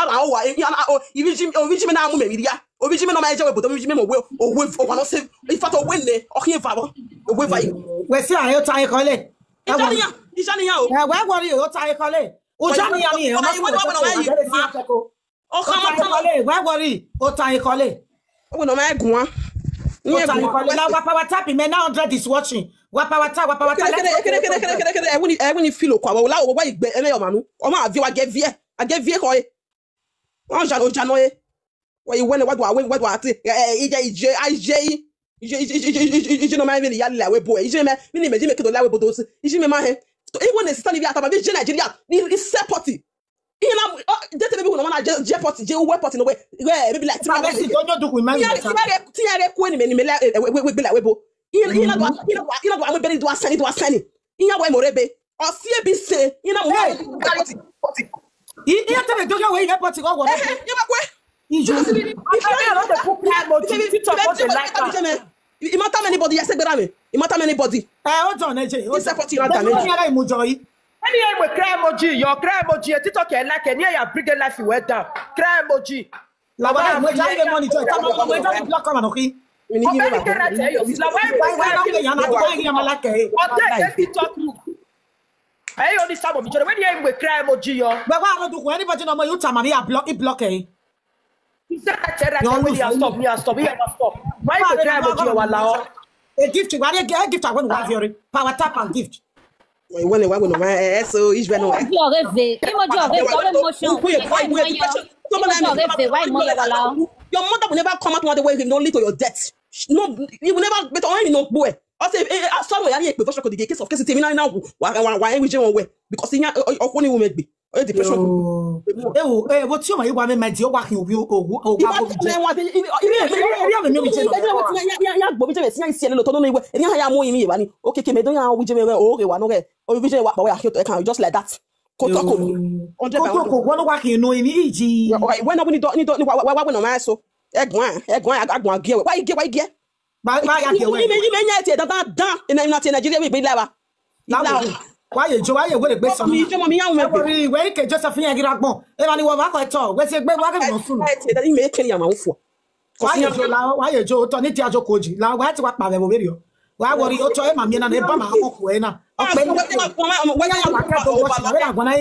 na wa iviji na amu meria iviji me no ma je we bodo iviji me mo we o no se ifato we ne o kin fa bo we fa yi we si ayo ta yi kole Ijaniyan o we worry o ta yi kole o janiyan ni o ma o kama kole we worry o ta yi kole o no ma egun wa o ta yi kole la wa power tap me now 100 is watching wa power tap kere when you feel okwa wa wa igbe eme yo manu o ma avi wa ge vie ko e won jano e wa iwe ne wa do ati ije no ma me ya la we bo ije me ni meji me kedo la we bo do si ije me ma he even the stand ataba be Nigeria ni support ina dete be no na je port je we port no we maybe like don't do with man tiare ko ni me la we be la we bo ina do am be do asani ina we morebe o sie bi se ina mo port ina tebe do we port go go if you matter anybody, yes, you matter anybody. Hold on, AJ. You support you damage. Any we cry emoji, your cry emoji, TikTok like any ya bring life you went down. Cry emoji. La why we just the money to come we just block am okay. La why TikTok look. Hey, only some of me when you we cry emoji yo. But why do anybody no you time and block eh. Stop. Why you cry emoji wala? A gift, why a gift I want to have your power tap and gift. When so is when your mother will never come out one way if don't lead to your death. No, you will never but only no boy. I say sorry, I need professional the case of case now why we way because in only will make me depression. What's your my mind you're working with you just like that. What working you know in EG when I don't know my so why get why you joy you will be some where can Josephine Agiragbon and you work at all where's a great wagon that you make your mouth for why you Joe Tony Tiajo Koji now what's what my video why worry you to my mina neighbor when I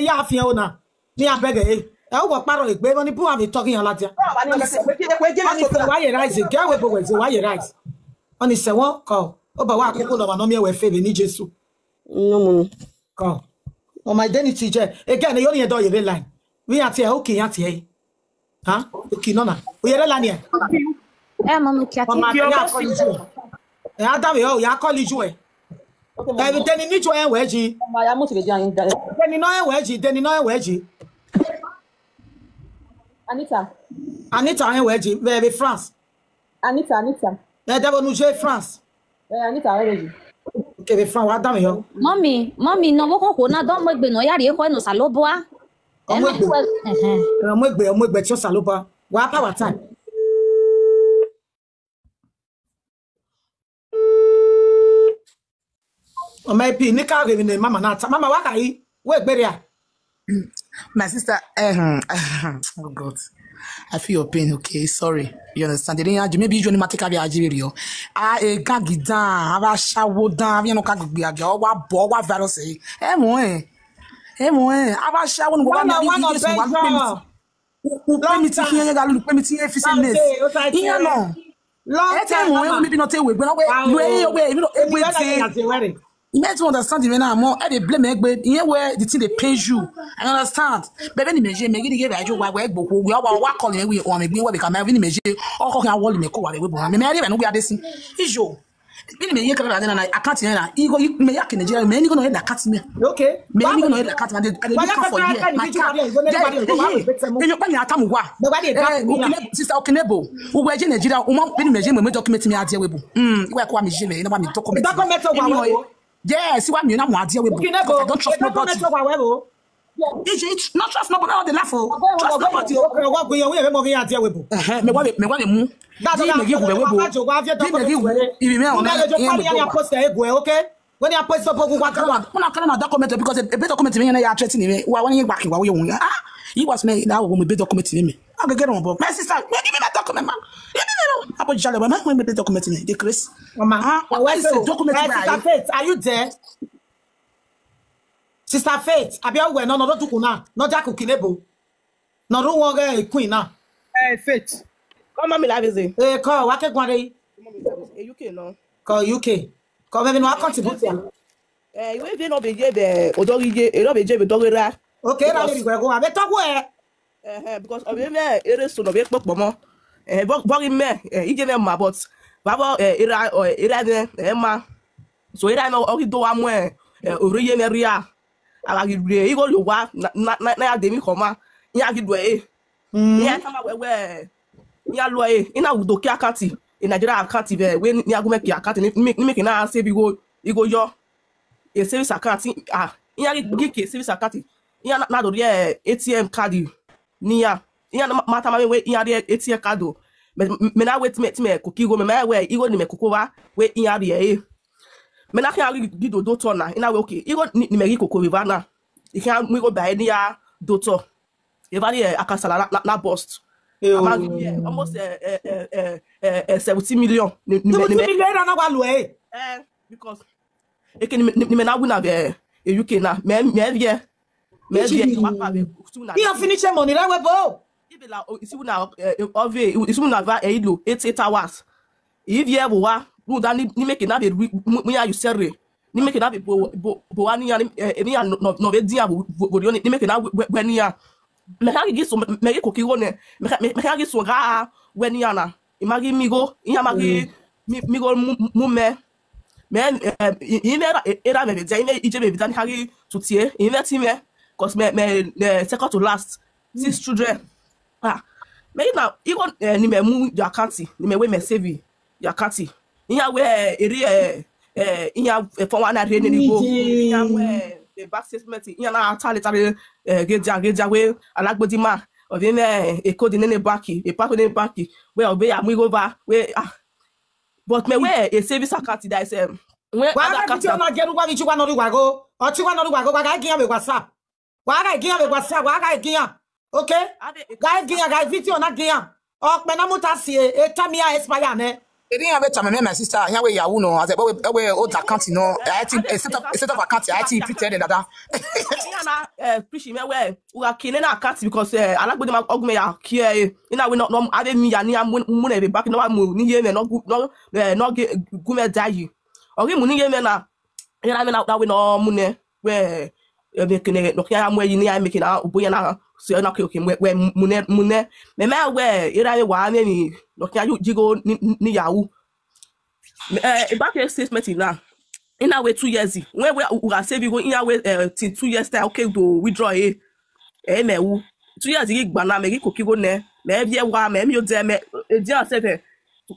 have Fiona near beggar I work part of it when you put talking a lot why you rise girl with why you rise on his one call over what people of an we favor ni Jesus no call on my identity again you only door your line we are here okay at here huh okay no we are line here mama Adam yo ya call you okay then you need to end wedgie then you know wedgie Anita en wedgie be France Anita na dabo nu je France Anita wedgie okay be France Adam yo mommy no wo ko na don mo gbe no ya re ko no saloboa mo gbe tí ó saloboa wa power time o mai pi ni ka re ni mama na ta mama wa kai we gbere a my sister oh God I feel your pain, okay? Sorry. You understand? Maybe you don't take a video. I gaggy down, have a shower down, you know, can't be a girl, what ball, what value say? Have a shower one let me take here, let me see if it's in this. You know, long time, maybe not away, but away, you know, you might understand even now more. They blame me, but here where the thing they pay you. I understand. But when you measure, make it give a job. We are calling we or maybe we can have any measure. Or can wall me call. We may even we are this issue. When you can I can't hear. Ego, you may yak in Nigeria. Many gonna head cut me. Okay. Many gonna head cut me. I didn't for here. My car. You can have come what? Sister Okenebo. Who were in Nigeria? When measure me document me at your web. You are quite me. You know me document. Yes, you want me now? I don't trust nobody. Not trust nobody. The laugh. Trust nobody. What we are moving at your web. Me want move. That's what you give away. Okay. When you put up with what when I can't document because a better document me and I are threatening me. Why when you back while you he was made now when we be documenting me. I can get on board. My sister, give me that document, man. I put Jale, man, when we be documenting it, the Chris. Mama, Sister Faith, are you there? Sister Faith, I be aware, no, to Kuna, not Jack Kinebo. No, don't want a queen now. Faith. Come on, me live is it? Call, what can one UK, no? Call UK. Come even no contribute. You even not be the Odogi, a rubber jab, dogera. Okay, I'm going to go. I better where. Because of him, it is to the big book, Mama. Boggy me, he gave them my bots. Baba, Ira or Ira, Emma. So I know all he do am where, Urian area. I like you go, you walk, not demi comma. Yagi way. Yeah, come out where. Yalway, in a Dokia Catty, in Nigeria Catty, when Yagumekia Catty, making us say you go your a service account. Yagi service account. Yana not ATM card. Nia, Yana Matama way in ATM card. Mena wait me cookie go me way, you go to me cocoa, wait in Yadia. Menaka did do tona, in a okay, you got me cocoa Vivana. You can't we go by any doctor. Evali Akasala na bust. Almost 70 million. 70 million because it can now win a UK now. You finish your money, that will it's now it's now 8 hours. If you ever who don't make it have a you sell ni make it have a boani no vedia you make it now when you are me hagi so me ko kiwone me hagi so ga when yana imagi migo imagi migo mume men era me vedia ije me vedia hagi tutie investi me cause me second to last 6 children me now even ni me mu your account ni me we me save your account iya we eri iya for one na ni go iya we the back statement iya na tally geja we alagbodi ma of him e code in back e pack in back we obey am we go over we but me we a service account that is when other account na get wa bi chiwa no ri wago o chiwa no ri wago ga gian we WhatsApp wa ga gian we WhatsApp wa ga gian okay ga gian ga video na gian o pe na muta si e tamia expire ne. They didn't have a time, my sister. Here we are, no. As a boy, old account, you know. I think a set of account. I think pretended that. Preaching me where we are killing our cats because I like them argument here. You know, we not having me and money back. No one need me not get good die. Okay, money me na. You know, that we no money where making no care where you need making out boy na. So na okay where money me where you know wa me no can you jigo ni yawo back statement now in our way 2 years when we are saving go in our way till 2 years time okay to withdraw me 2 years gba na me ko kigo ne me bia wa me yo de me dia sef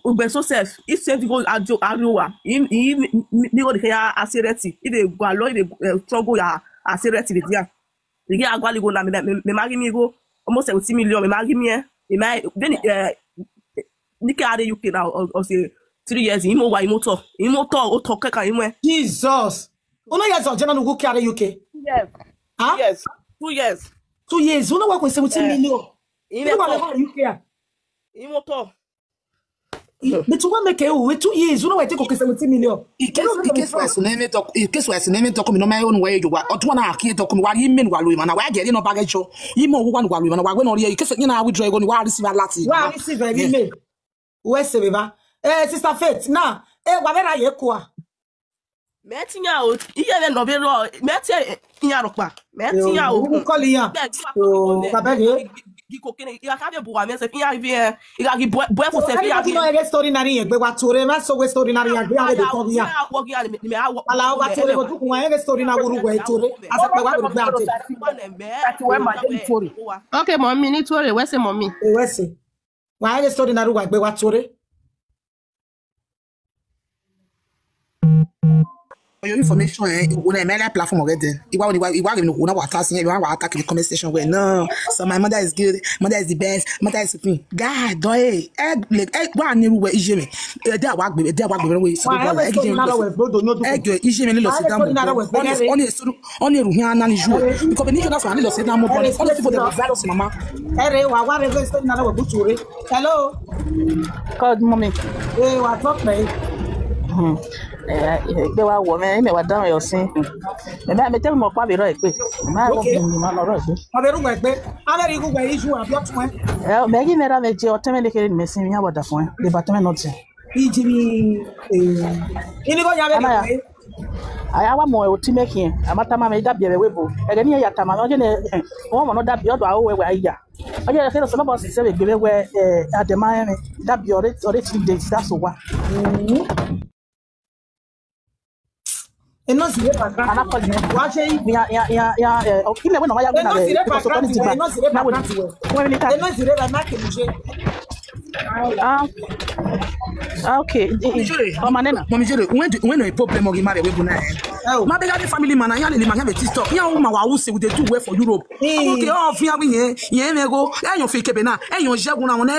ugbe so sef if send go ajo ariwa ni go de ya asireti e dey go alo e dey struggle ya asireti be dia you get agwali go na me magi mi go almost 70 million me magi mi me then Nika are UK now or say 3 years imo to o to keka imwe Jesus ono years of general go carry UK yes yes 2 years 2 years ono work with 70 million imo wa UK imo to but you want make with 2 years ono we take 70 million case was name talk me no my own way you wa oto na aki talk me wa yimin wa lo ma na wa get no baggage yimo wo wa no wa lo ma na wa no re case you na withdraw go ni wa receive lati wa receive email West Beba. Sister Faith, now, whatever you kwa. Metia o, iye no be ro, metia iyan ropa. Metia o. Who call ya? Oh, babege. Giko kene, ya ka be bo me se fiya vie, ila gi boy for se fiya. No e story na ri egbe wa tore ma so we story na ri agbe ave de ko ya. Ala o ba tore go tukun wa e story na wuru go e tore. Asa pe wa go gbe ate. Okay, mommy, ni tore, we say mommy. We say. Why the story na ru agbe wa tore? your information on a media platform already. You want to attack the comment section where no, so my mother is good, mother is the best, mother is supreme. God, do it. Go and never wear Ijeme. They work way. So only Ruhiana is you. Because the nation that's why I say now more money. Only people that virus, mama. Hello. God, mommy. Hey, what's up, mate? They were women, they were down your sin. And I tell my probably right. My room, I very good issue of your twin. Maggie made a major automatically missing about the phone. The bottom not. I want more to make him. I'm at my made up your webo. And then you tama one that the other way where I just said some about 7 give away at the Miami that be already 3 days. That's what. And not the okay. When a problem of marry my big family man, I have a TikTok. Yeah, who say they do well for Europe. Okay, oh, yeah, go. I don't fake Kebena. I don't jaguna on I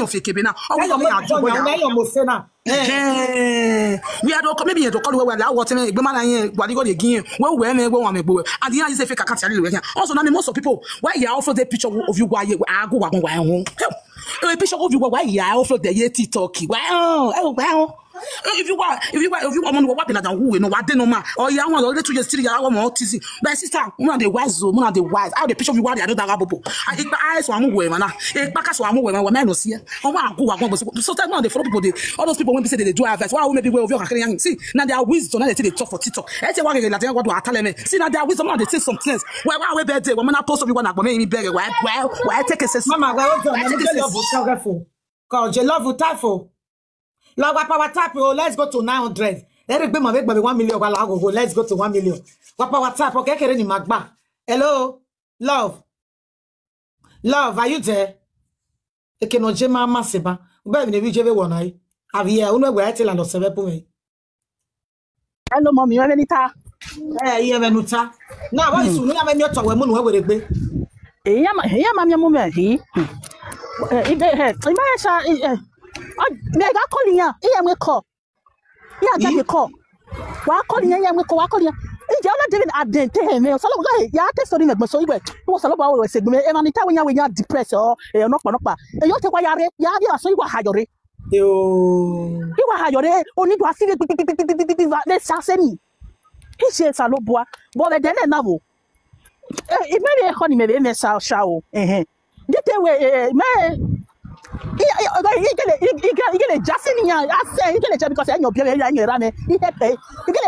fake Kebena. We are not maybe to call where what you got again. Well, where may go on a boy. And the answer fake also, most of people why you offer the picture of you why you are go home. A picture of you why you offer the Yeti talkie. Wow. If you want to what who know what they know, or you want to just 3 hours more TC. My sister, one of the wise, one of the wise. How the picture of you want the other Rabobo. I think my eyes were moving, man. A back as one when man was here. Oh, wow, go. So that now they follow people, all those people when they say they do advice. Why maybe way of your career? See, now they are wisdom, now they say they talk for TikTok. I say, what do I tell me? See, now they are wisdom, now they say some things. Why we birthday, when I post up, you want to make me beg. Why take a sense? Mama, why take a sense? Because you love you type for. Let's go to 900. Let's go 1 million. Let's go to 1 million. Hello, love, are you there? Hello, mommy. You have any time? Now, what is your talk? Yeah, mommy. Mega calling ya, we call. Yeah, that call. Why calling ya, we call ya. If you're not doing at the time, so yeah, that's sorry, but so you was a lot of segment, and when you're depressed or you're not, and you take why you so you were higher. You were higher, only to see it. Let's say me. He says, a low boy, but then a novel. It may be a honey, maybe a shower. Get away, man. You get a Justin here. I say you get a because I know you're running. You get a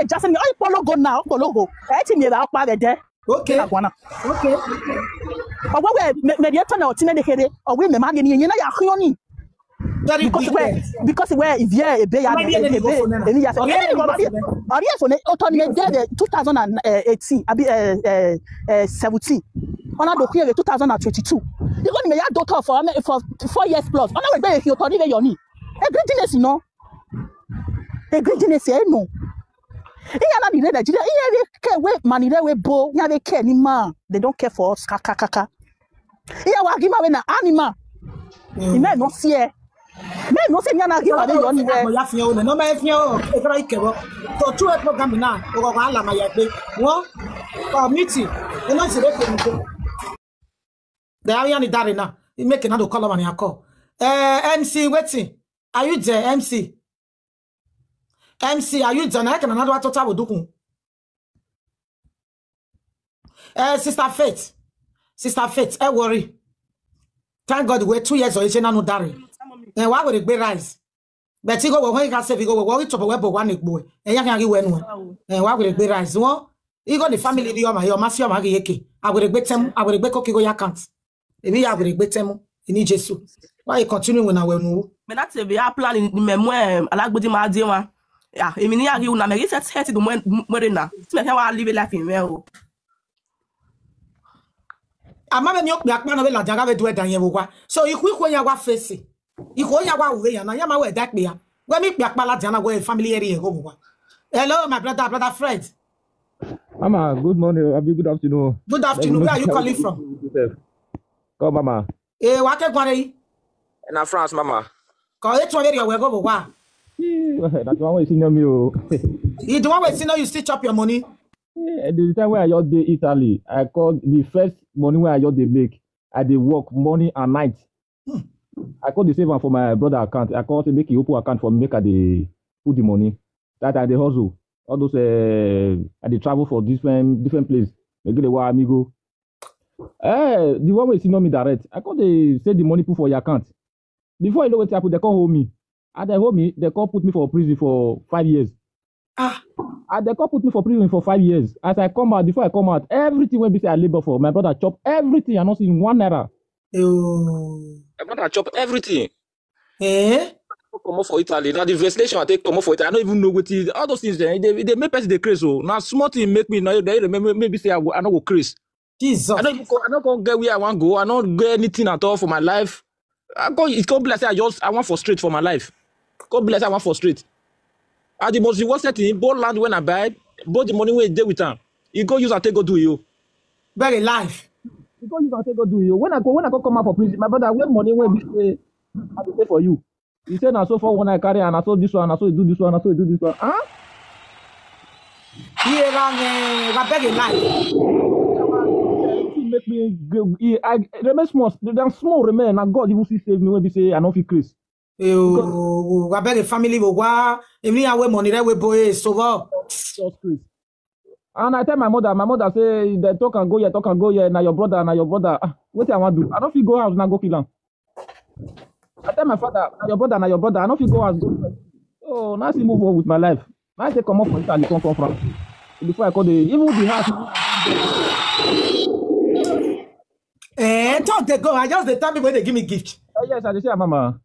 Justin. I follow go now. Follow. I think you're out by there. Okay. Okay. But what maybe turn out to make it or women magazine, you know, you're because where if you're a bay, and yes, autonomy there 2018, 17. On a here 2022. You're going to be a doctor for 4 years plus. On our way, you're talking about your knee. A greatness, no. A greatness, no. They don't care for us. Animal. You may not see it. Men no say nyana give away your name. Ya fian o no ma fian o e kra ikebo. To two program na o ko ala ma ya pe. Won committee e no se dey ko. They are yan dare na. You make another call man ya call. MC waiting. Are you there MC? MC are you there? Na can another total odukun. Sister Faith, worry. Thank God we 2 years or no dare. And why would it be rise? But you go when you can say you go worry to web one boy. And you can win one. And why would it be rise? One, you got the family your master yeke. I would bet them, I would bet cookie go your account. Maybe I would bet them in Jesus. Why you continue when I will know? But that's a very plan in memoir. I like what my dear. Yeah, I mean, you na make it set to when now. So I live a life in well. Amama mi okpe akpa na we la jaga we do edan yen wo kwa so iku iku nya wa face iku nya wa we ya na nya ma we da pe ya we mi pe akpa la jana we family area go kwa Hello, my brother Fred. Mama, good morning. Good afternoon. Good afternoon. Where are you calling from? Come, Mama. What are you Na France, Mama. Call it one area where go wa. That's one way senior me. You the one way senior you still chop your money. The time when I just did Italy, I called the first money when I just make. I did work morning and night. I called the same one for my brother account. I called to make a open account for me make the put the money. That I the hustle. All those I did travel for different places. They get a amigo. The one way senior me direct. I called they say the money put for your account. Before I know what happened, they can't hold me. And they hold me, they can't put me for prison for 5 years. And they can't put me for prison for 5 years. As I come out, before I come out, everything when I labor for, my brother chop everything. I not seen 1 naira. My brother chop everything. Come off for Italy. Now the legislation I take come off for Italy. I don't even know what it is. All those things they make person they crazy. So now small thing make me now they remember maybe say I not go crazy. Jesus. I don't go get where I want to go. I don't get anything at all for my life. It can't be like I want frustrate for my life. Can't be like I want frustrate. And the most reward setting, both land when I buy, both the money when you deal with them. You go use and take go do you. Very life. You go use and take go do you. When I go come out for prison, my brother, when money when we I will pay for you. He said, "I so far when I carry and I saw this one, I saw you do this one, I saw you do this one." Huh? Yeah, very life. Make me I remain small. Them small remain. And God even see save me when we say I don't feel crazy. I beg a family will wa. If we have money, we boy so well. Just crazy. And I tell my mother say they talk and go here. Now your brother. What I want to do? I don't feel go house now go kill him. I tell my father, now your brother. I don't feel go house go. Oh, now see move on with my life. I say come up for Italy, come from. Before I call the even the house. Talk they go. I just the time when they give me gift. Yes, I say, Mama.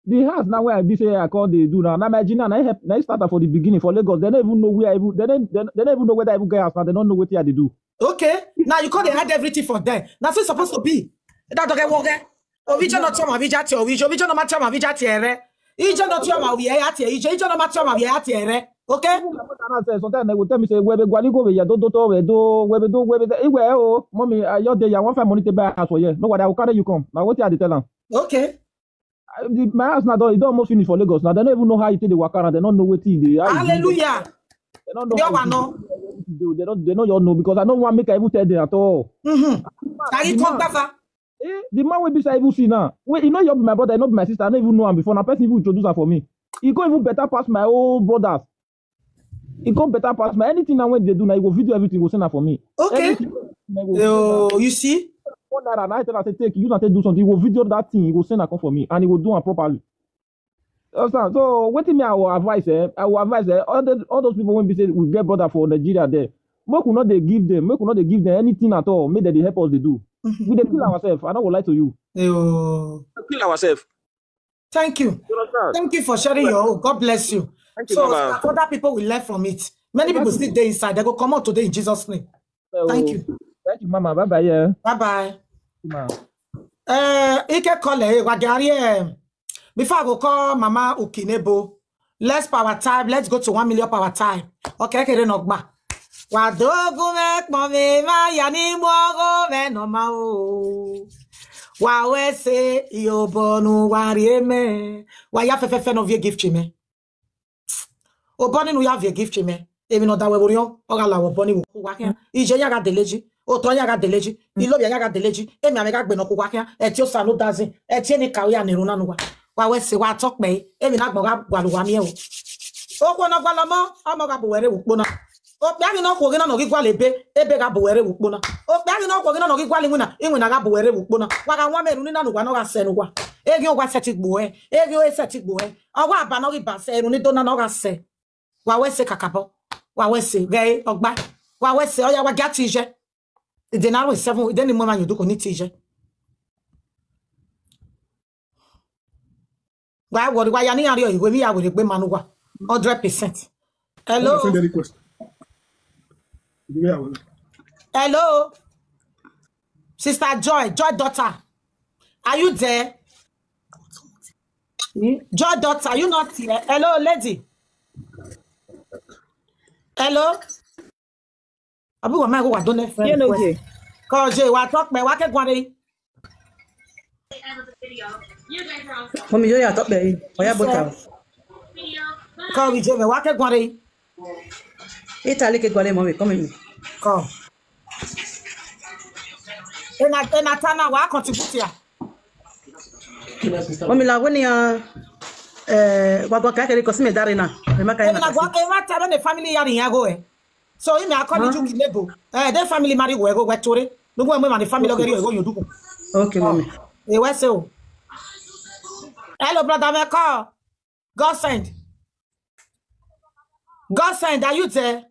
The house now where I be say I call they do now. Now imagine now I start for the beginning for Lagos. They don't even know where they don't even know whether I even get house now. They don't know what they do. Okay. Now you call they had everything for them. That's what it's supposed to be. That don't get work. Ovijo not chama vijati ovijo no matcha ma vijati ere. Ijo not chama we ati ijo no matcha ma we ati ere. Okay? Sometimes they will tell me say we go go we do mommy your day you want find money to buy house for you. No what I will carry you come. Now what you tell them? Okay. My house now it don't almost finish for Lagos. Now they don't even know how you take the work around. They don't know what they hallelujah. They don't know. They don't you know because I don't want to make I even tell them at all. The man will be say even see now. Wait, you know you're my brother, not my sister. I don't even know him before. Now person even introduce her for me. He go even better past my old brothers. He go better past my anything now when they do now. He will video everything. He will send her for me. Okay. You see. One night and I tell her say take you and do something. He will video that thing. He will send her come for me and he will do it properly. So what me I will advise all those people when we say we get brother for Nigeria there. Make we not they give them anything at all. Make them they help us they do. We they kill ourselves. I don't will lie to you. Kill ourselves. Thank you. Thank you for sharing your own. God bless you. Thank you, so Mama. other people will learn from it. Many people still there inside. They go come out today in Jesus' name. Thank you. Thank you, Mama. Bye bye. Yeah. Bye bye. Mama. Ike Kole Wagari. Before I go call Mama Ukinebo, let's power time. Let's go to 1 million power time. Okay, okay, Nogba. Wadogu mek mame ma yani mwogo me no ma o. Wa we se yo bonu wari me. Wa ya fefe no vie gift me. O boni no ya vie gift me. Emi no da we borion. O ga la wo boni wo kwa kian. Ije ya ga deleji. O to ya ga deleji. Ilo ya ga deleji. Emi ame ga gbe no kwa kian. E ti o sa no dazin. E ti eni kawe ya niru nanu wa. Wa we se wa tok me. Emi na gbo ga gwalu wa mi e o. O ko no gwa lomo. Omo ga bo were wo pona. Okpiagi no kwogina no gigwala ebe ga bo were wukpona. Okpiagi no kwogina no gigwala inwina ga bo were wukpona. Waga nwa meru ni nanu gwa no ga senu gwa. Egi ogwa setigbo e. Egi o setigbo e. Ogwa aba no gi ba se eru ni dona no ga se. Wa we se kakabo. Wa we se gei ogba. Wa we se oya wa gati je. Ide na ro 7 ide ni mo ma yodu ko ni ti je. Wa wori wa ya ni ari o iwe mi ya wori pe manu gwa 100%. Hello. Hello, Sister Joy daughter. Are you there? Joy daughter, are you not here? Hello, lady. Hello. Abi wa mai ko wa don ne friend. You know je. Ko je wa talk me wa ke gware. Mommy, you are top there. Oya bota. Ko we je me wa ke gware. Italy ke gwale mommy, come in. Ko. Ena tana wa contribute ya. Mommy la woni wa gwa ka ke ko sime dare na. E maka ina. Ena gwa e wa ta the family ya rin go e. So imi according to Kilebo. The family marry go go tore. No go me the family go yoduku. Okay, mommy. E we say o. Hello brother me call. God send. God send, are you there?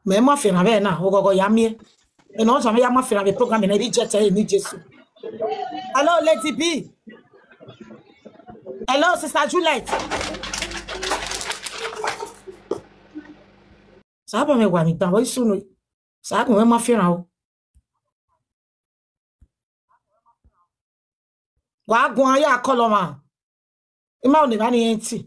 Me ma fe na be na ogogo ya mi. E no so me ya ma fe na be program na reject e ni Jesu. Hello Lady B. Hello Sister Juliet. Saba me wa mi tan wo sunu. Sa ko me ma fe na o. Wa gun ya koloma. Ima oni ba ni enti.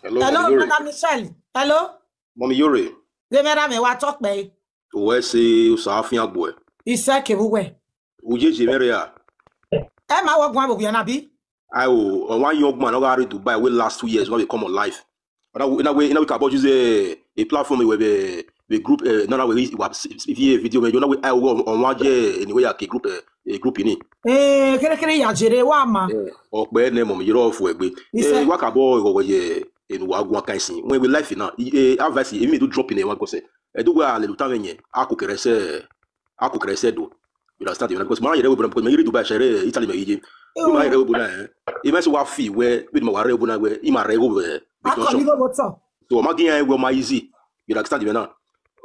Hello Madam Michelle. Hello. Mommy Yuri. Zemera me wa talk me. Uwe se usafin agbo e. Ise ke buwe. Ujeje mere ya. E ma wo gun abobu ya na bi. Ayo, one young man over in Dubai we last 2 years when we come on live. In a way we can about use a platform where the group no we video me you know we I go on one day anyway a group in. Kere ya jere wa ma. Ogbe ne mo yiro ofu egbe. Wa ka bo go ye enu wa gun kan sin. When we live now, advice e me do drop in e wan go say. E do wa le lutan yen akukere se do. You understand because man yere we because me yiri Dubai share Italy me yije. Ma yere we buna e me se wa fi we be mo wa re buna we I ma re go so ma gin we ma easy. You understand now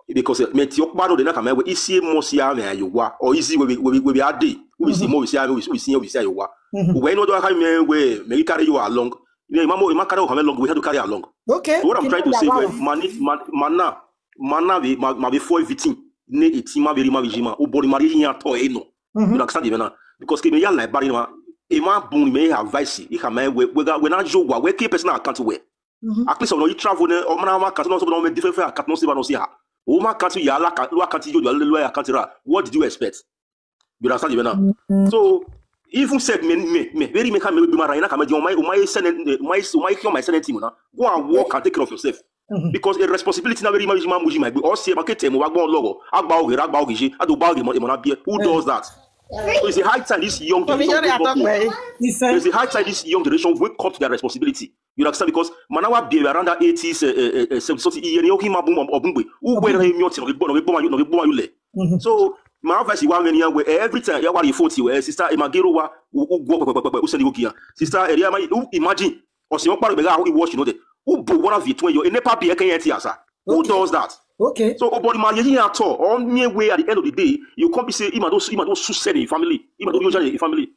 because me ti okpa do na ka me we isi mo si a me ayowa or easy we ade we see mo we see ayowa we no do ka me carry you along. You know ma carry you along we have to carry along. Okay. So what I'm trying to say mana be for victim ne etima be rima bijima o body mari yin ato e no. You understand now because ke me ya like bari no e ma bun me advice e ka me we na jo wa we keep personal account we. At least on you travel ne o na ma account no so no me different account no se ba no see ha. O ma account ya la account you lo account ra. What did you expect? You understand now? So even said me very make me be marina ka me di my send my send team na go and work and take care of yourself. Because a responsibility na very much my or say market mo wa gbon logo agba oge ado ba oge mo na be who does that? So it's a high time this young generation it's a high time this young generation wake up to their responsibility. You understand because manawa be around that 80s 70s year you him abun obungbe who we na mi oti no be bo you le. So my advice is one where every time you are 40 sister Emagero wa u send you here sister area imagine or see one part be how you watch you know who bo one of it when you in nepa be can yet asa who does that? Okay. So body man you at all on me way at the end of the day you come be say ima do suicide in family ima do usually in family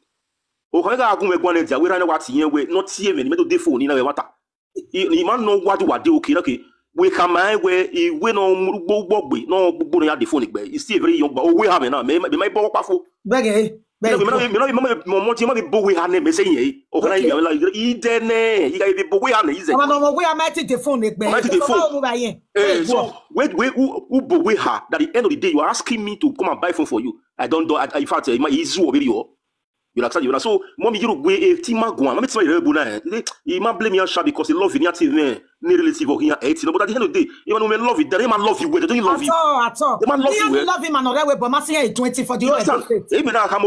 o ko ga agun egwan eja we ran what yen we not see me me do dey phone ni na we matter e man no what do okay we can mind where we no gbogbe no gbogbo ya dey phone gbe e still very young but we have now me bo pafo bege me mo ti ma be bo we ha na me say yen o kana ya like I dene you guys be bo we ha na is no we am at the phone gbe so we who bo we ha at the end of the day you are asking me to come and buy phone for you I don't do in fact my is o very you understand you so mommy you go e ti ma go am me ti ma re bu na e ma blame you because he love you near ni relative or here 18 but at the end of the day even when love it they man love you they don't love you at all they man love you love him and already but ma say 20 for the whole e be na come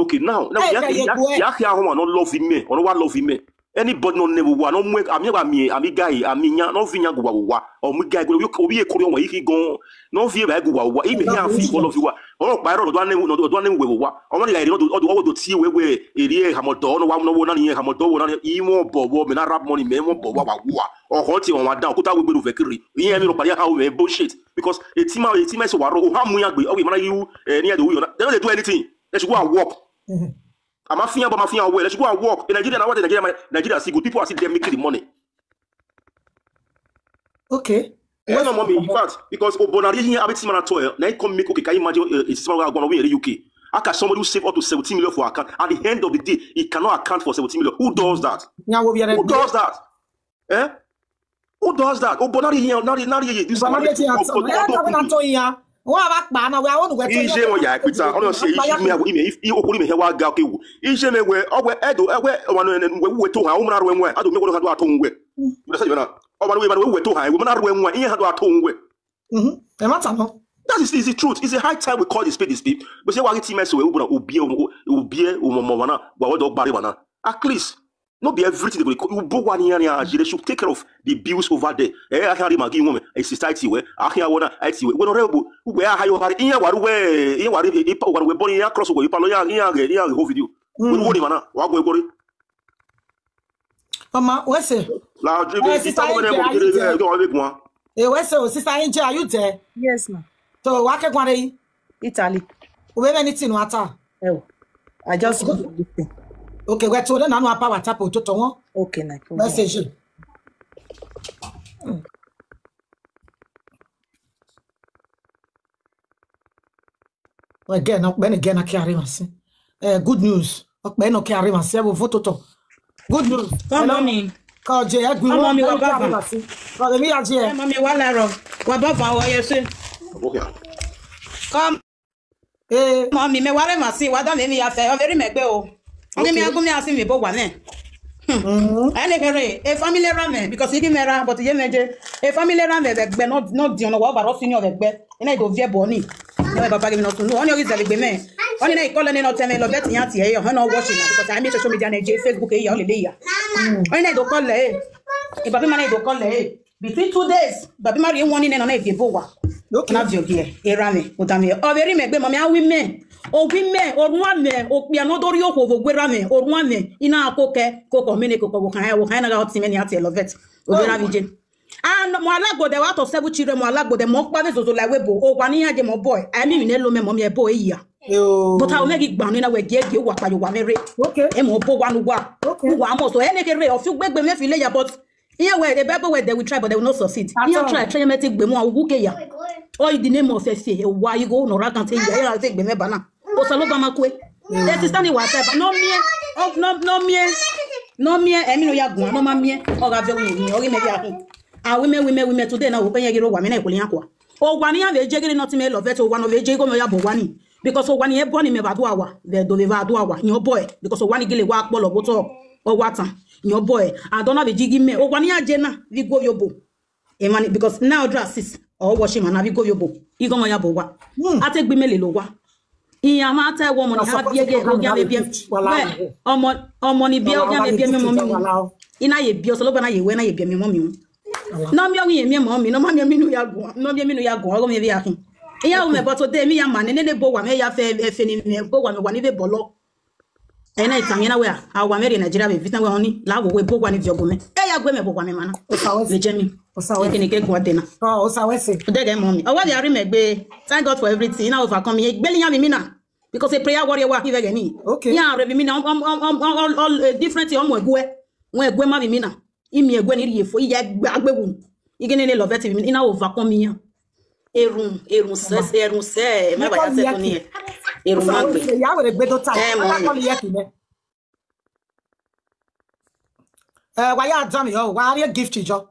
okay now ya home no love him or no one love him anybody no never wa no ami guy ami nya no vinya go wa o mu guy go obi e kori won yi gon no vie ba go wa e be ya fi all of you wa o pa ro do anem we wa o mo like no do tie we eri hamodo no wa no na ni hamodo na i mo bobo me na rap money me mo bobo wa o ho ti won wa down ko ta we gberu vekiri yin mi ro pari how we bullshit because a team so wa ro o ha mu ya gbe o we mana you near the we they don't do anything they should go and work. I'm a fian, but my fian well. Let's go and work in Nigeria. Now what Nigeria see good people are still there making the money. Okay. Well, no, mommy. In fact, because Obonari here have it similar to now come make okay. Can you imagine? It's similar going away in the UK. How can somebody who save up to 17 million for account at the end of the day he cannot account for 17 million? Who does that? Who does that? Eh? Who does that? Oh, but not here. This is Wa ba pa na we awon we to ije mo ya ipita ono se ije mi awo ime I okori me he wa ga ke wu ije me we ogwe edo egwe wanu we to ha umra ro enwe ado me go do ato nwe you say na obanu we to ha we na ro enwe ihe ha do ato nwe e mata no that is the truth. It's a high time we call this spade. We say wa get team so we obie omomo na wa do bare wana at least not be everything they should take care of the bills over there. I can't imagine a society where I can't want to when where I have in your way, we're born across where you follow whole video. What go Mama, what's it? Sister Angel, are you there? Yes, ma'am. So, what can I Italy. Where anything water? Oh, I just got everything. Okay, we're told that I'm power tap to one. Okay, nice. Message. Again, I carry myself. Good news. Ben no carry myself. Voto. Good news. Mommy. Call Jay. Mommy, what about? Call me Jay. Mommy, what laro? What about what you say? Okay. Come. Mommy, me wale masi. What don't me affair? Very megbe o. Only me agumi asi me bo wane. Ane kere a family rame because you give me ra but you meje a family rame begbe not di ono wa ba ro senior begbe ina do vie boni. No papa give me not no only is begbe me. Only na call na tell me lo bet yan ti e yo na watching because I make social media na Facebook e ya le le ya. Only na do call le e baby man do call le between 2 days baby man one in na vie bo wa. Na vie ogie e rame o da me o very megbe mo me a women Ogwime orwane okpia no dori okwo gwerame orwane ina akoke koko mene koko wo kan na ga otime ni ati lovet obera vije and mo alagbo de wa to seven children mo alagbo de mo pa bezozo la webo ogwani yaje mo boy I mean ne lo me mo me bo eya but I megi gba ni na we gie wa pa yo wa mere e mo bo wa nu wa wa mo so ene kere ofi gbegbe me fi le ya but here where the Bible where they will try but they will not succeed here try me take gbe mo awu ke ya all the name of Efe why you go no ra kan te ya take gbe me bana o so lo ba makwe the sister ni wa type no mie emi no ya gun no ma mie o ga ve wi o ri me bi akun a we today na wo pe yen giro wa me na ikole yan kwa o gwa ni ya ve je giri not me love it o gwa no ve je go me ya bo wa ni because o gwa ni e bo ni me ba do awa ve do ve va do awa yan boy because o gwa ni gile wa po lo bo to o wa tan yan boy I don't have a jigi me o gwa ni ya je na vi go yobo e man because now dresses or washing man na vi go yobo I go mo ya bo wa ategbe mele lo wa iya ma ta wo mo ni ha bie ge o ga be bie omo ni bie o ga be bie mi mo mi ina ye bie o so lo ba na ye we na ye bie mi mo mi no mi o ye mi mo mi no ma mi nu ya gun no mi nu ya gun o go mi bi akin iya o me but today mi ya ma ne ne bo wa me ya fe ni me bo wa me wa ni be bolo e na itan na we a wa me re Nigeria be vitan we oni la wo we bo wa ni jobo me e ya gbe me bo wa me mana le je mi o sa we kini ke gun ade na o sa we se o de ge mo mi o wa bi ari me gbe thank God for everything na overcome me gbe li yan mi na because a prayer warrior work even me okay ya re mi na all different omo egwe ma mi na imi egwe ni riye fo iye agbewu igene ne love it ina overcome me yan erun se ma ba ya se to ni erun ma gbe ya we gbe do ta ala ko ye kile wa ya jam yo wa re gift jo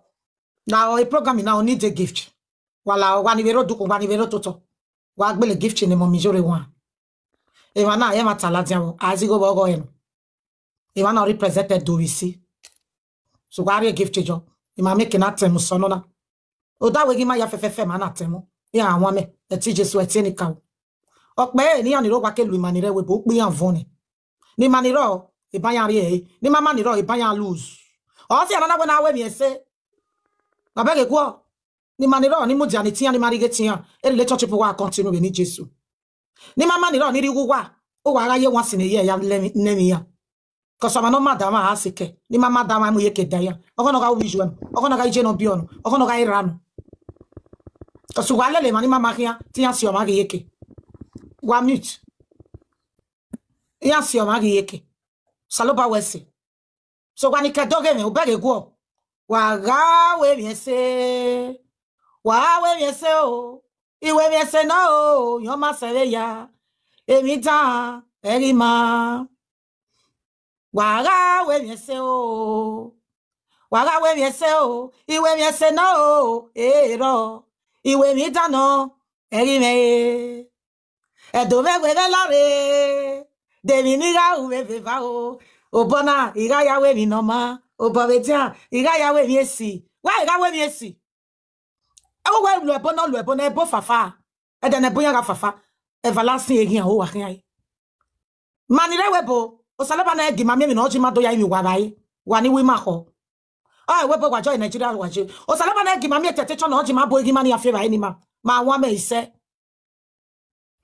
now a program now need a gift wala wa ni vero duko wa ni vero toto wa gbele gift ni mo mi jore wa Ivana yema taladiamo azigo bogo eno. Ivana represented do we see. So why a gift jo? Ima make na temu sonona. Oda we gima ya fefefe ma na temu. Ya anwa me eti Jesu eti ni kawo. Okpe ni aniro wa ke lu manire we bo pe anvoni. Ni maniro e ba yan ri ni mama niro e ba yan lose. O si anana we na we mi ese. Na bege kwa ni maniro ni mujani ti ani marige ti an. E relationship wa continue be ni Jesu. Ni mama ni ro ni ri wa o wa raye won sin ye ya nemi ya ko so ma no madama ha sike ni mama dama mu ye ke da ya okono ga wi juem okono ga je no bi onu okono ga iranu ko su wale le mani mama kia ti ya si o ma ge yeke wa mute ya si o ma ge yeke saloba wese so kwa ni ke doge me o bege go wa ga we mi se o iwe mi ese no yo ma sere ya Emita, Erima. Waga we mi se o. Waga we mi se o. Iwe mi se no. Ero. Iwe mi ta no. Erime. Edo me we lare. De mi ni ga uwe fe fa o. Obona, iga ya we mi no ma. Obavetia, iga ya we mi esi. Wa iga we mi esi. Ewo we lu ebona ebo fafa. Ede ne boya ga fafa. Everlasting egin o wa kan ai. Manire webo. Osaleba na egi mami mi no ji mado ya imi wa bai. Wa ni wi ma ko. Ah webo wa joy Nigeria wa je. Osaleba na egi mami etetecho na oji mabo egi mani afi bai ni ma. Ma wa me ise.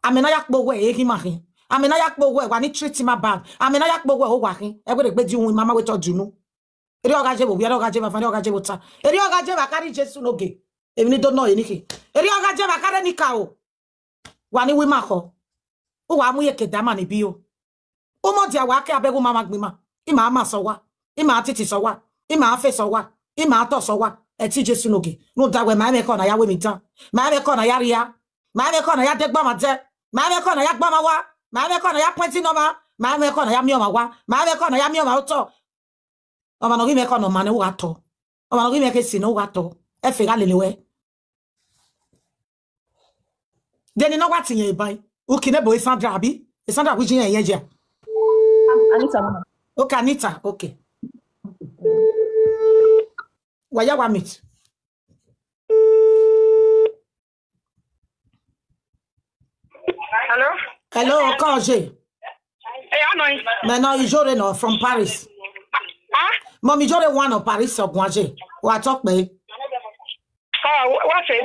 Amena yakpo we egi ma hin. Amena yakpo we wa ni treat ma bad. Amena yakpo we o wa hin. E gbe gbe di won mama we to dunu. Eri oga je bo bi oga je ba fa ni oga je bo ta. Eri oga je ba kari Jesu noge. Emi ni don't know eniki. Eri oga je ba kare ni ka o. Wa ni wi ma ko. O wa mu ye kedama ni bi o. O mo dia wa ke abegu mama gbima. Ima ama so wa. Ima atiti so wa. Ima afe so wa. Ima ato so wa. Eti Jesu noge. No da we ma me ko na ya we mi tan. Ma me ko na ya ria. Ma me ko na ya degba ma je. Ma me ko na ya gba ma wa. Ma me ko na ya penti no ma. Ma me ko na ya mi o ma wa. Ma me ko na ya mi o ma oto. O ma no gi me ko no ma ne wa to. O ma no gi me ke si no wa to. E fe ga lelewe. Deni no what in ye buy. Ukine boy Sandra abi. Sandra which in ye je. Anita mama. Okay, Anita. Okay. Waya wa meet. Hello? Hello, Kanje. Hey, Anoy. Maintenant, Ijore no from Paris. Huh? Mommy Ijore one of Paris of Guaje. Wa talk me. What's it?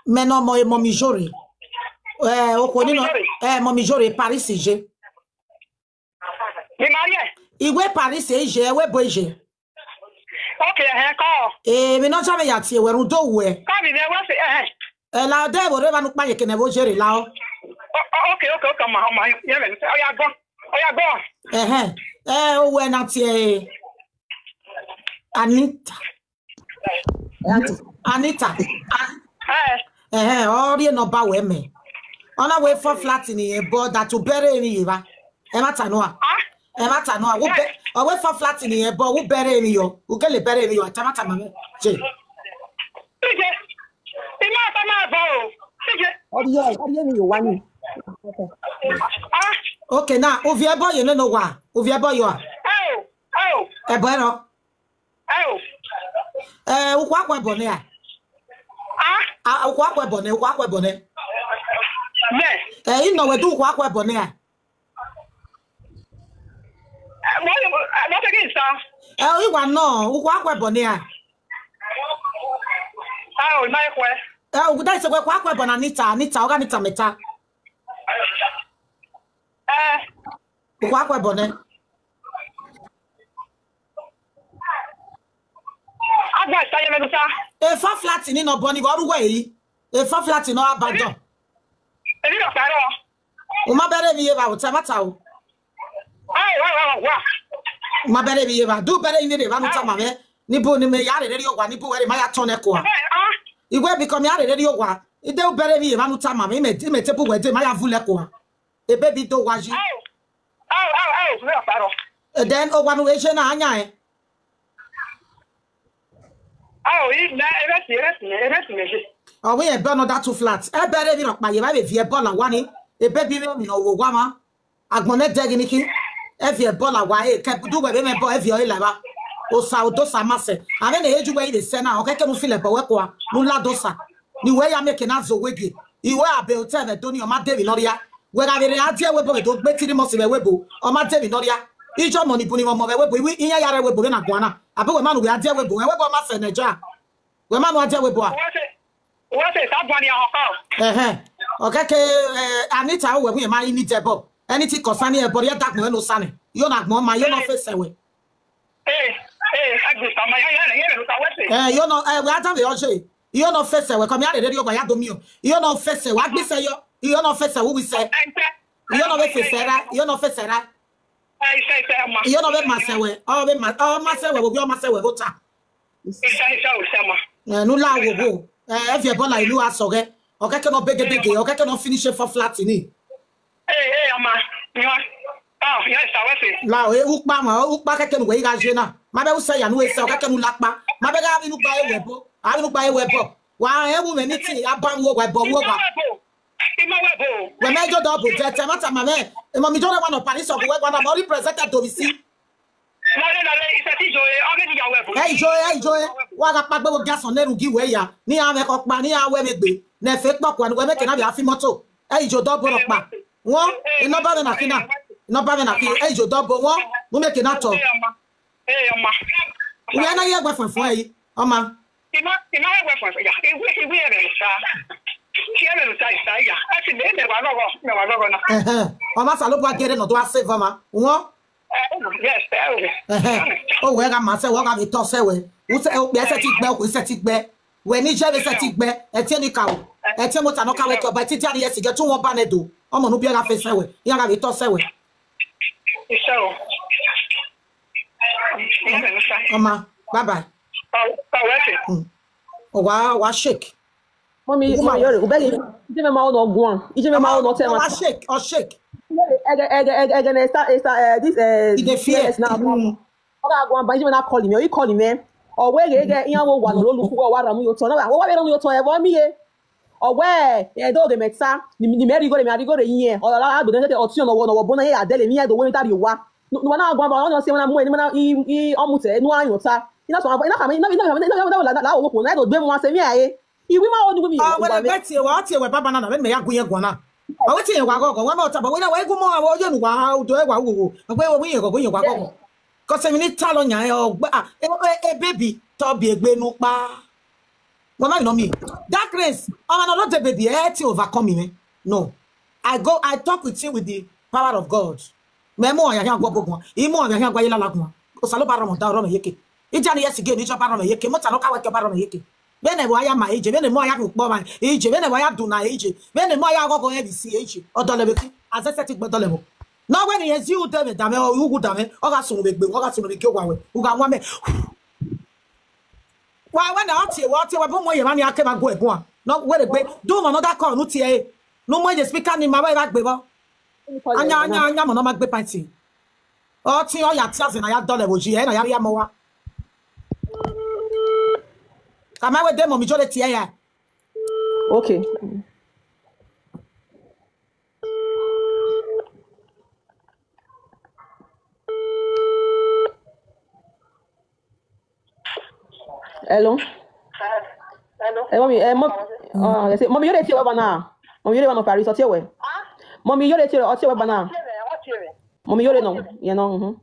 Maintenant, Mommy Ijore. Mommy Ijore Paris Ije. Ni Marie. Iwe Paris Ije, we boje. Okay, call. Me no chame ya tie we rudo we. Come in there, what's it? La de bo re ba nu pa ye kene bo jere la o. Okay, ma. Yeah, go. O we na tie Anita. Ori no ba we me. Ona we for flat in e board that to bury me yiba. E mata no a. E mata no a. Wo be o we for flat in e board wo bury me yo. Wo gele bury me yo atamata mama. Je. Okay, now, ovie boy, you know why? Ovie boy, you are. Oh, bueno. Ukwa bonnet. Ukwa bonnet. You know, we do ukwa bonnet. What again, sir? You want no, ukwa bonnet. Oh, my way. Oh, that's a wakwa bonanita, Anita meta. Wakwa bonnet. A far flat in no bonny or way. A far flat in no abandon. Uma better be about Tamatao. My better be about do better in the Ramutama. Nibu ni me yare radio one, Nibu where my atonequa. You will become yare radio one. It don't better be Ramutama, me tepu where my avulequa. A baby do was you. Then oh one way, Anya. Oh, it's oh, we have burned that two flats. I better be not my if you born a one, a baby no wama. Agmonet Daginiki, if you born a way, can do whatever if you're lava. O Saudosa Masse. I mean, the age way the Senna, okay, can feel a poequa, Mula Dosa. The way I'm making us so wiggy. You are built and don't your Matt Devinoria. Where I didn't idea we don't bet the most of a webo or Matt Devinoria. Each of money putting on my web, we in a yard with Buena. About a man we are there with Buena Master. We man want to we boy. What is that one? Anita, we might need a bob. Anything concerning a body attack, no sunny. You're not more my own face away. You're not, we are telling you, you're not face away. Come here, radio by Adomio. You're not face away. What we say, you're not face away. We say, you're not face away. You're not face away. You're not master away. Oh, master will be your master with water. No la wo if you born like you are so Okay, cannot beg. Okay, cannot finish it for flat in it. Hey, Ama. Oh, yes, I was it. Now, Ukpa can wait as you know. Mother say, and we say, okay, can look back. Mother, I will buy a web. I will buy a web. Why, I will anything. I bang web. When I go double, that's a matter, my man. And Mammy don't want to Paris of web. I'm only presented to receive. Hey, Joy. What a pack of gas on there will give way. Near Mania, where it be. Never talk when we make another affimoto. Hey, Joe double of back. One, in no bother, Nakina. No bother, Nakina. Hey, Joe double one. We make an auto. Hey, Ama. We are not yet weapon for you, Oma. He might weapon for you. He will Mama Salopa get it, not to save Mama. What? Yes, oh, where I must say, what I toss away. Who say, oh, yes, I take back, we set it back. When he just set it back, a tenny cow, a temotanoka wake up by Titian, yes, you get 2 more banedo. I'm on Ubia face away. You have it toss away. So, Mama, bye bye. Oh, wow, what shake. Mommy, you're begging. You me mau no guan. You me mau no tell me. Shake or shake. This fears now. Oga guan, but you na call him. You call him, man. Or where you get in our one look who are ramu your tone. What we don't your toy for me. Or where you do the metsa. The merry go the year. Or I do the option of one or bona here. Dele me the way that you are. No one I go on say when I'm when I almost no I know sir. You know so I don't do one say me. You will not do me. Oh, well, that's you. What's your banana? Let me have Guana. I would say, one more time, but when I go more, I will how do I go? Where we go when you go? Because I need Talonia a baby, Toby, a Gbenupa. Well, I know me. That race, I'm not a baby, I had to overcome me. No. I talk with you with the power of God. Memo, I can't go book one. Emo, I can't go in la Laguna. Because I love down on a yiki. It's yes again, it's a baron of yiki. What's a look at your baron of yiki? When I am my age, when the more I have my age, when I do my age, when the more I go heavy CH or Dolebeki, as I said, but Dolebo. Now, when he has you tell me, damn it, or you would damn it, or got some big, or got some big, who got 1 minute. Why, when I tell you what you want, your money, I cannot go one. Not where the break, do another call, no TA. No more just speaking in my way back, baby. I'm not my big panty. Oh, to your yachts, and I have Dolebo, and I have more. Come on with them, majority. Okay. Hello. Hello. Mommy, you're the now. Mommy, you're one of Paris. What's your way? Mommy, you're the what's your way now? Mommy, you're no. You know.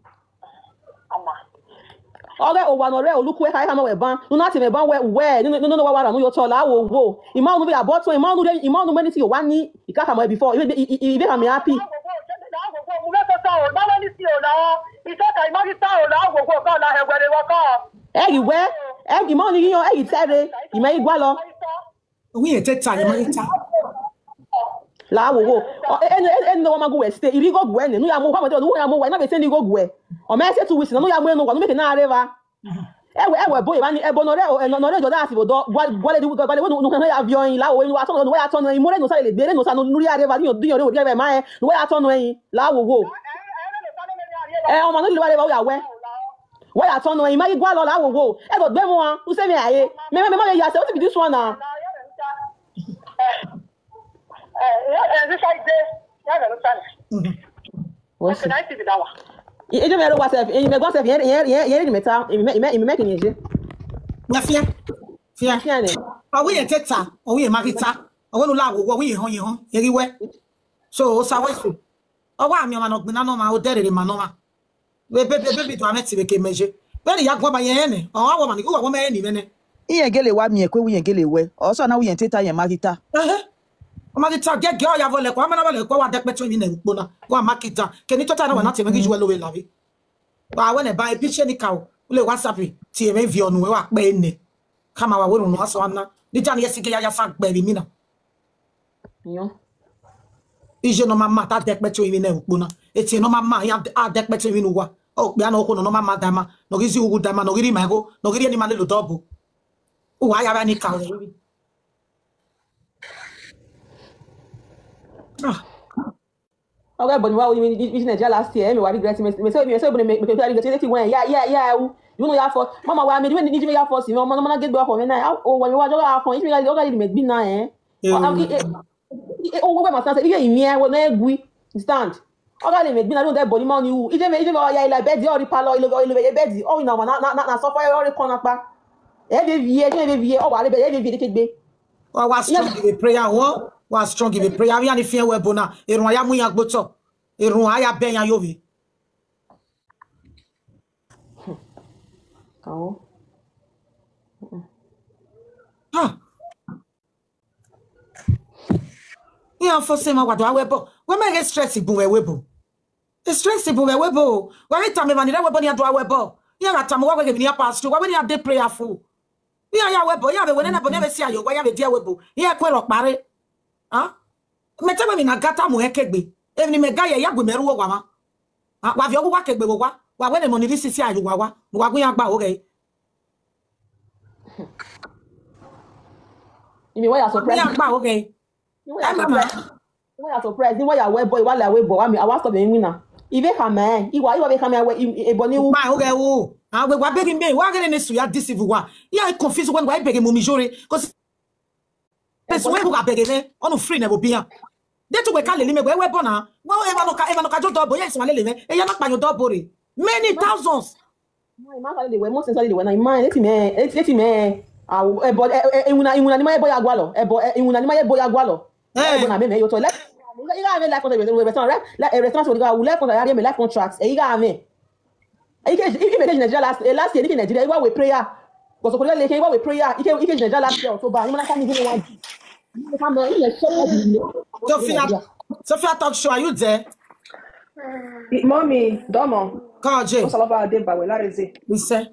Okay, o wa no re o look where I am we ban. No not me ban where no wa no your tall I will go. Imam no be about imam no many thing you want ni e ka come before e be me happy. Hey, where? Every morning you hey tare, you may gwa lo. We take time, you La wo wo. No one go stay. If you go go no ya mo kwa no ya mo why na be say ni go go. O me say 2 weeks no ya mo no make na areva. Ewe boy ba ni ebo no re jo da si bo do wale di go no ya avion la wo wa so no ya ton no mo re no sa le gbere no sa no nuri areva ni o re be ma e no ya ton no yin la wo wo. O ma no le wale ba ya we. Why I turn no yin ma gwa lo la wo wo. E go gbe mo an, who say me aye. Me ya say what be this one now? What's can I see the dawa? You don't know what's if you make what's if you metal, you make it. Fear. Are we a teta? Or we a marita? I want to laugh what we hon everywhere. So, Sawasu. Oh, why me man of Banana or dead in Manoma? Baby to a metric measure. Very young woman, any or a woman who are woman even. Iye gele wa mi ekwe we gele we. Also na we teta ye marita. Marita get girl ya vole kwa mana vole kwa wa dekpe tun ni na gbona. Kwa marita. Keni tota na wa na te megi juwe lo we lavi. Wa when e buy picture ni kawo. Ule WhatsApp ti e me vi onu we wa pe ni. Kama wa wonu no aso ana. Ni jani yesike ya fa gbe mi na. Yo. Ije no mama ta dekpe tun ni na gbona. Eti no mama ya dekpe tun ni wa. Oh, bia no ko no mama dama. No gizi ugu dama no giri mago. No giri ni mane lo double. O wa ya ba ni kawo. Okay, but why we in Nigeria last year? Me why regret me so me regret when yeah you know ya for mama why me when need me ya for si mama get back for me now oh when you wa joga for if me okay me be na oh we must say you imi we na egui stand okay me be na no dey body man you ije me ya like bed or palo ile bed oh na so far or corner pa e be vie oh wa le be e be kegbe wa was strong give a prayer one was strong give a prayer we and fear we bona erun aya mu yan gboto erun aya ben yan yobi kawo yeah for say ma gwa webo we me get stress ibu we webo stress ibu we webo we time me manira webo ni ado webo yeah ga time we get ni pastor we ni ade prayerful yeah webo yeah be we na bo na be si ayo we ya be dia webo yeah kwero pare metebe mi na gata mu hekegbe evni me ga ya gwe meru wo wa ma wa vi ogwa kegbe wo wa we ne mo ni sisi ayo wa wa gun ya gba o ge imi wa ya surprise ya gba o ge wa ya surprise ni wa ya webo wa la webo wa mi awa stop me winner ive kama iwa be kama ebo ni ma o ge wo we wa begi me wa ge ne su ya deceive wa ya confuse when wa begi mo mi jore cause eso we go begi ne onu free ne bo bia de to we ka le me we bona wa e no ka jo double yes ma le me e ya na pa yo double re many thousands my ma le we mo sense le we na my let me ebo inuna ni ma ebo ya gwa lo ebo inuna ni ma ebo ya gwa lo ebo na me yo to let iga me life contract we restaurant restaurant we go life contract ya me life contract e iga me e ke Nigeria last year in Nigeria we prayer go so ko le ke we prayer ike Nigeria last year October ni ma ka ni ni wan Sophia talk show, are you there? Mommy, domo. Call Jay. Salava de Bawelarize. We say.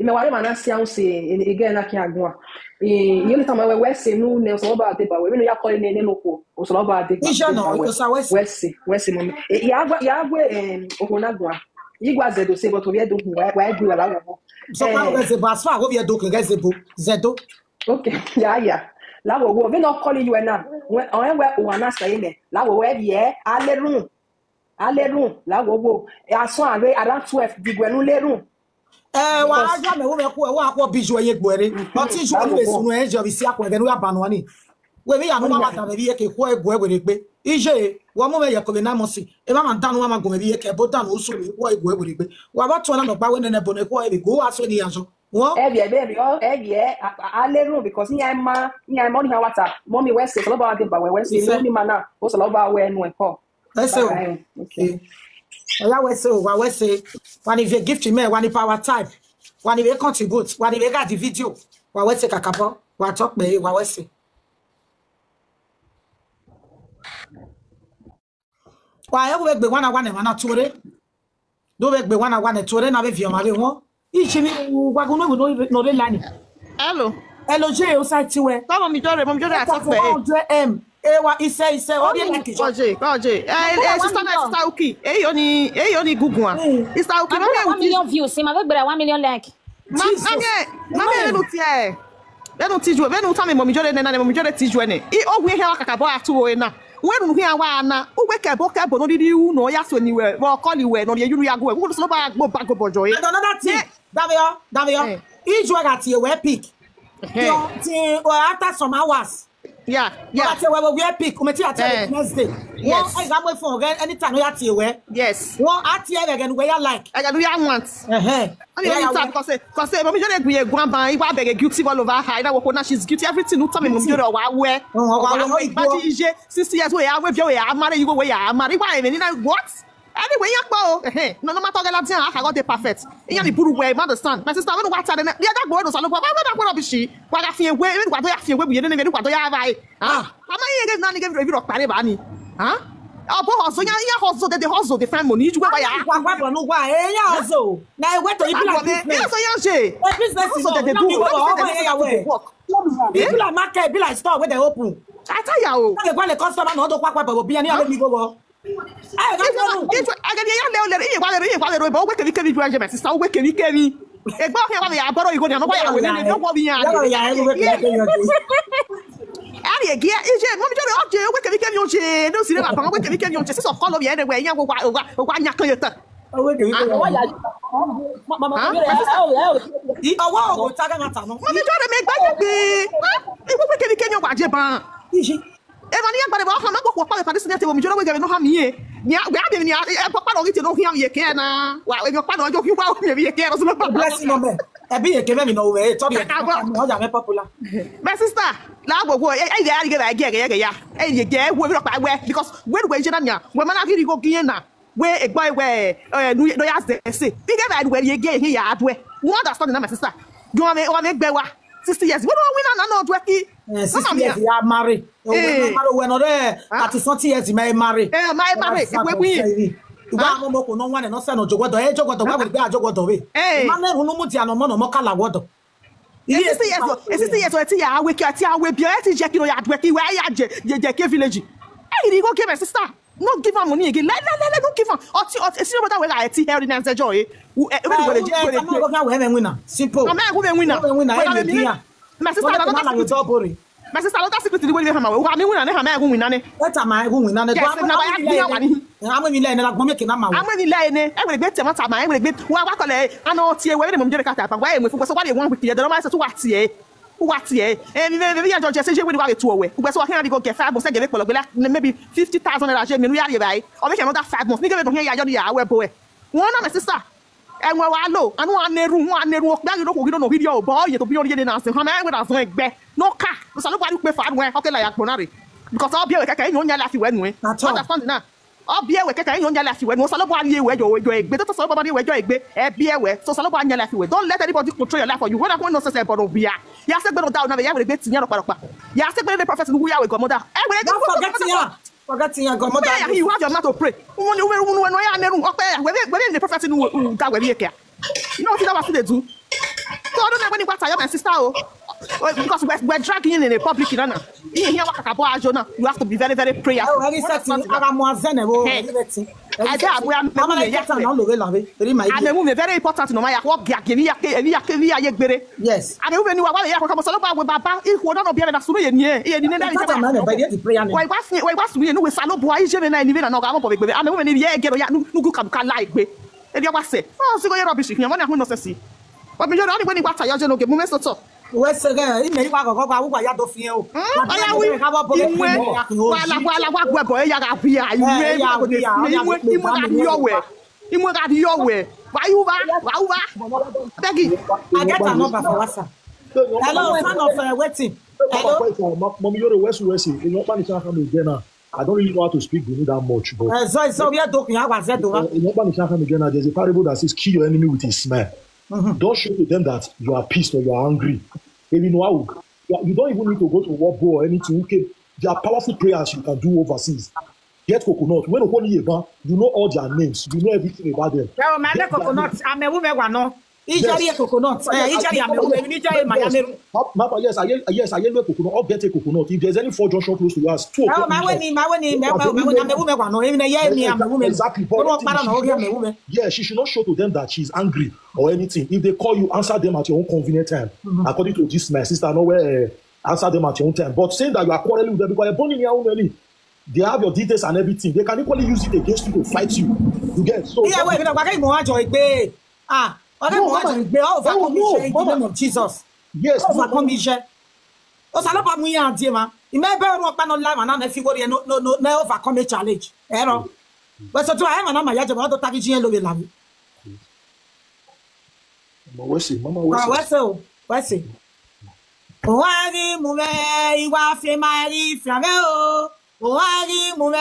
Imewale manasi se again na kiagwa. Yoni tama we wese nu ne salava de Bawe. We no yakọ ne noko. O salava de Bawe. Ija no, o sa wese. Wese mommy. Yagwe ohunagwa. Igwa zedo se but we do wa egbu la wo. So pa we ze basfa go be do ke zedo. Zedo. Okay. Yeah. La wo we no call you na when we wana say me la wo we ye alerun la wo aso are around 12 digwenu lerun wa aja me wo me ko wa ko biju ye gbore o ti ju le sunu e jo bi si akwa genu abanu ani we ya no ma ta be ye ke ko egbo egbere pe ije wo mo me ye ko be na mo si e ma danu ma go me bi ye ke bo danu o so mi ko egbo egbere pe wa ba to na no pa we ne bo ne ko e bi go aso ni yanso alerun because ni money ha wata mommy we say salaba de ba we say ni mana o salaba we nu e ko okay oya we say when if you gift me when if power type when if you contribute when if you got the video wa we say kakapo wa talk me wa we say wa ya we gbe wana mana tore do we gbe wana tore na be vi o ma be won Ichimi wagunu no re lani. Hello je o sa ti we. Come mi jore attack me. Ewa ise o de like jo. Koje. Sister Uki. Eyo ni gugun a. Sister Uki ma me 1 million views, ma ve gbere 1 million like. Ma me no ti e. Benu ti ju, benu ta me mo mi jore na mo mi jore ti ju ene. I ogwe he akaka bo atu o na. When we are na uwe kebo no di u no ya so ni we call you we no ye yuru ya go we so ba go back go joy. And another thing, Davio, each one at your pick. Or after some hours. Yeah. But we pick, next day. Yes. I got wait for again anytime we at you. Yes. One at you again where you like. I do you want. Because mommy just be a grandma, you are guilty all over her. That woman she's guilty everything. No time mommy do wa we. But 60 years we are with you. I marry you where I marry. Why what? Anyway, no matter what I got the perfect. You the puru way, understand? My sister, I don't know what the other boy was all over. What is she? What I feel where what do I feel we didn't even what do you have? Am I again not again review of Paribani? Huh? Oh, so also that the hustle the find money to buy no why also. Now what do you like? Business is that they do. People are market, be like store where they open. I tell you, they go the customer not to quack be any other go. ye ge ije mo mi jore oje we ke mi ke mi oje no si re ba ban we ke mi ke mi oje si so call of ye de we yan wo nya kan ye tan owe ke mi ọwọ́ òwò tágà ngata no mo mi jore me gba gbe we ke mi ke mi wa je ban eva ni agbare ba ha ma gbo pa pa dis net wo mi jore we ge no ha mi ye ni we abi ni pa no ri te no hiam ye ke na wa we pa no jo ki wa mi ye ke so lo pa bless no me ebi ye ke me no we to be o ja me popular my sister la gbogbo e ge ari ge ba ge ya e ye ge wo mi ro pa we because we je na nya we ma na ki go kiyen na we egbo we no ya say bi ge ba we ye ge hin ya adwe you understand na my sister go me gbe wa 60 years we don't win na no adwe ki 60 years ya marry we no there 30 something years me marry we win wa mo ko no wan no se no jogodo wa we be ajogodo we ma na hunu mu ti ano mo no mo kala wodo yes o ti ya we ki ati awe bi o ti je ki no ya adwe ki we ya je ke village e go give my sister no give am money again let don't give am oti esi no bother we ga eti heri na nsejo e we go je go ga we me win na simple am I go me win na my sister my sister lo ta secret di we le hama we wa me win na ne hama e go win na ne eta ma e go win na ne am mi le ne la gbon me ke na ma am mi le ne e we gbe te mata ma e we gbe wa kole ana tie we mo jere kata pa wa e mo fu so wa le won quick ye do ma se to wa tie mi ya George say we wa to we ugbe so wa kan go get 5 months get polo gbe maybe 50,000 naira je me nu ya le bai o make another 5 months ni get don ya yo ya we bo e won na my sister enwe wa lo anu aneru o gba yo ko gido no video bo ye to bi ori ye na sin ha ma we da so egbe no ka so lo gba ru pe fa anu e o ke la ya ponare because all be we keke yin o nya la fi we nu e understand na all be we keke yin o nya la fi we nu so lo bo ali we jo egbe to so lo bo ni we jo egbe e bi e we so lo bo anya la fi we don't let anybody control your life for you when I no say but obia ya se gbe no down na ya we gbe tiyan ropa ya se gbe the prophet nu ya we godmother e we don't forget ya godmother you have your mouth to pray we no ya neru o pe we the prophet nu da we be you know what that was to do so I don't know when you got my sister because we're dragging in a public now here wakakabo ajo now you have to be very very prayerful very certain aga moazene wo very important no ma ya wo giageni ya gbere yes ade we ni wa ya ko so lo ba we baba ihu na no bia na sunu ye ni ni na we was we no we salo bo ayi je na ni na no ga mo bo gbere ame we ni ye gero ya nugu kabuka la igbe e dia wa se o si go ye rubbish here won na no se si o mi yo ni we ni gba tayo je no ge mu me so to we se ga ime ni wa gogo gba wo ya do fi o aya wi wala wa gbe bo ya ga bi ayi imwe ga di yo we wa begi I get a number for WhatsApp hello fan of waiting hello mommy you're west in your Spanish again I don't really know how to speak Benin that much but so we are talking about that in your Spanish again there's a parable that says kill your enemy with his smile. Don't show to them that you are pissed or you are angry. If you know how, you don't even need to go to war or anything. Okay, there are powerful prayers you can do overseas. Get coconut. When you know all their names. You know everything about them. Well, man, coconut. I'm a woman. No. Ijari coconut. Ijari I'm a woman. Ijari my yes. I get coconut. I'll get a coconut. If there's any 4 junction close to us, 2 o'clock. I'm a woman. No, even I'm a woman. Exactly. Yeah, she should not show to them that she's angry or anything. If they call you, answer them at your own convenient time. According to this, my sister, nowhere answer them at your own time. But saying that you are quarreling with them because you're born in your own belly. They have your details and everything. They can equally use it against you to fight you. You get so. Yeah, wait, in the name of Jesus. Yes. O sala pa mu yan die ma. I me be ro pa no live na na fi go no overcome challenge. Ero. But so to I na ma ya je ma to taki jin lo we la mi. Mama wese. O ari mu me iwa fe mari flame o. O ari mu me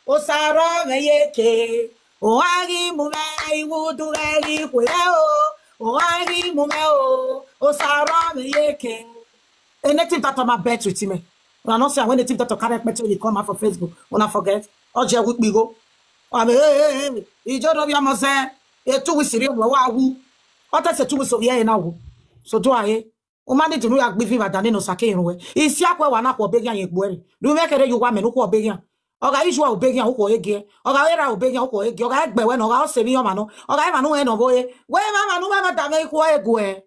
o saro me yeke. O ari mu me iwu du eri kwe o. O ari mu me o saro me yeke. Anything that on my bet with me. When I not say when the team that to carry me you come out for Facebook. When I forget, or je with me go. I mean, he just of your say, a 2 weeks serious. What I said 2 weeks of year now. So do I. O man to know you give him a danino sake in way. Is yakwa wana kwa began ye bury. Do make a you woman who are begging. Oga issue of begging who are again. Oga era begging who are your head by when or I'll say your mano. Or I know no boy. Where mamma no mamma that make way go.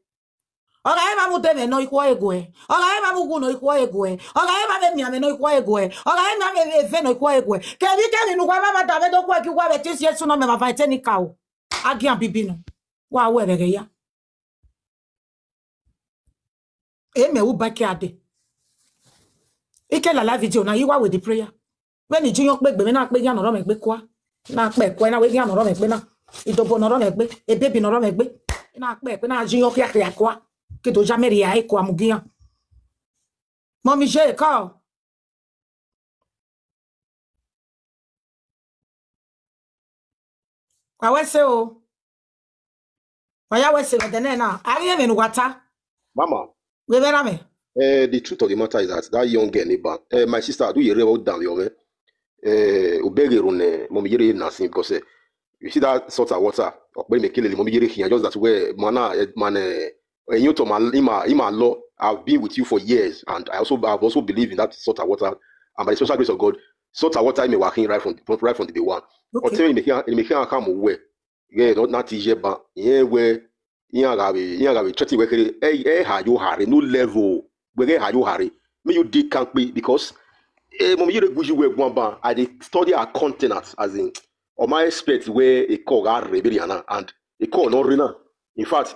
Oga ema mu deme no ikuwa egwe. Oga ema mu gu no ikuwa egwe. Oga ema me miame no ikuwa egwe. Oga ema me eve no ikuwa egwe. Kebi keni nu kwa mama tabe do kwa kiwa betisi yesu no me va fight ni kawo. Agi an bibino. Wa werere ya. Eme u baki ade. Ike la video na yiwa with the prayer. When you jiyok gbe me na pe yan oro me gbe kwa. Na pe kwa na we yan oro me gbe na. Idobo no oro me gbe. E baby no oro me gbe. Na pe na jiyok ya kwa. Que do jamais rien et quoi mugia. Mami j'ai quand awese o. Waya wese le dene na. Ari me no wata. Mama. We vera me. The truth of the matter is that young girl, my sister, do you ever down your Obegerune, Mommy Yeri Nasim, because you see that sort of water, or when me kill Mommy Yeri here, just that way, man, you to my law, I've been with you for years, and I've also believed in that sort of water, and by the special grace of God, sort of water me working right from the day one. Or tell me, me can't come away. Yeah, not easy, but yeah, where you have chatty work, how you hurry, no level, where how you hurry. Me you did can't be because Mommy Yeri wish you were one bar. I did study our containers as in, or my expect where a call are rebellion and a call no rena. In fact,